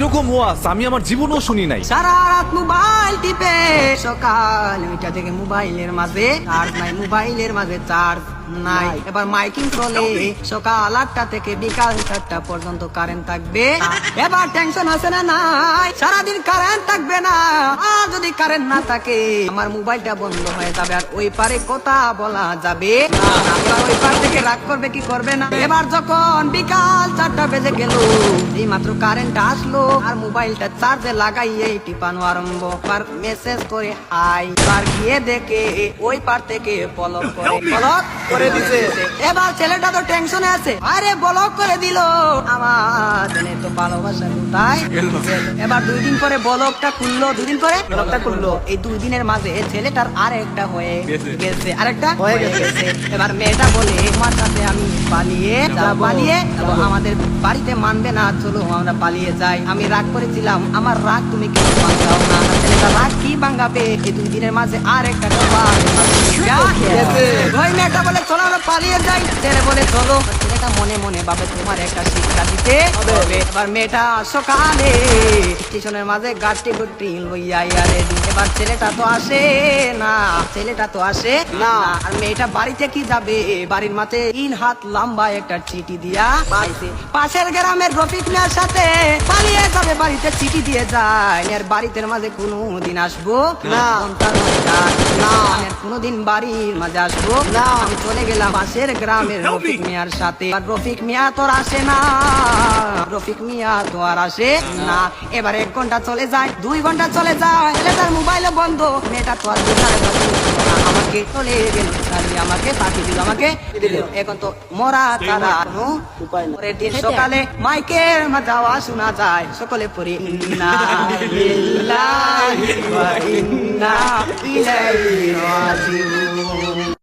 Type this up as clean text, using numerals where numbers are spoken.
এরকম ওয়াজ আমি আমার জীবনেও শুনি নাই। সারা রাত মোবাইল টিপে সকাল 9টা থেকে মোবাইলের মাঝে চার্জ নাই, মোবাইলের মাঝে চার্জ নাই। এবার মাইকিং চলে সকাল 8টা থেকে বিকাল 4টা পর্যন্ত কারেন্ট থাকবে। এবার টেনশন আছে না নাই, সারাদিন কারেন্ট থাকবে না। আর যদি কারেন্ট না থাকে আমার মোবাইলটা বন্ধ হয়ে যাবে, আর ওই পারে কথা বলা যাবে না। এবার ওই পার থেকে রাগ করবে কি করবে না। এবার যখন বিকাল 4টা বেজে গেল, এই মাত্র কারেন্ট আসলো আর মোবাইলটা চার্জে লাগাইয়ে টিপানো আরম্ভ। আর মেসেজ করে হাই, আর গিয়ে দেখে ওই পার থেকে ব্লক করে দিছে। এবার ছেলেটা তো টেনশনে আছে, আরে ব্লক করে দিল, আমার জন্য তো ভালোবাসা কোথায়। এবার 2 দিন পরে ব্লকটা খুললো, 2 দিন পরে ব্লকটা খুললো। এই 2 দিনের মাঝে ছেলেটার আরেকটা হয়ে গেছে, আরেকটা হয়ে গেছে। এবার মেয়েটা বলে তোমার সাথে আমি পালিয়ে যাবো, আমাদের বাড়িতে মানবে না, চলো আমরা পালিয়ে যাই। আমি রাগ করেছিলাম, আমার রাগ তুমি কেউ ভাঙাও না। ছেলেটা রাগ কি ভাঙাবে, এই 2 দিনের মাঝে আরেকটা ওই মেয়েটা বলে চলো আমরা পালিয়ে যাই। ছেলে বলে চলো। ছেলেটা মনে মনে ভাবে তোমার একটা শিক্ষা দিতে হবে। এবার মেয়েটা সকালে স্টেশনের মাঝে গাড়ি গুটি লইয়া রেডি। এবার ছেলেটা তো আসে না, আর মেয়েটা বাড়িতে কি যাবে, বাড়ির মাঝে 3 হাত লম্বা একটা চিঠি দিয়া পাইছে। পাশের গ্রামের রফিক মিয়ার সাথে পালিয়ে যাবে, বাড়িতে চিঠি দিয়ে যায়। আর বাড়িতে মাঝে কোনোদিন আসবো না, কোনোদিন বাড়ির মাঝে আসবো না। আমি চলে গেলাম পাশের গ্রামের রফিক মিয়ার সাথে, আর রফিক মিয়া তো আসে না, এবার 1 ঘন্টা চলে যায়, 2 ঘন্টা চলে যায়, ছেলেটার মোবাইলে বন্ধ। মেয়েটা তো আর আমাকে চলে গেল, আমাকে পাঠিয়ে দিল, আমাকে এখন তো মরা তারা উপায় না। পরের দিন সকালে মাইকের যাওয়া শোনা যায়, সকলে পড়ি ইন্না লিল্লাহি ওয়া ইন্না ইলাইহি রাজিউন।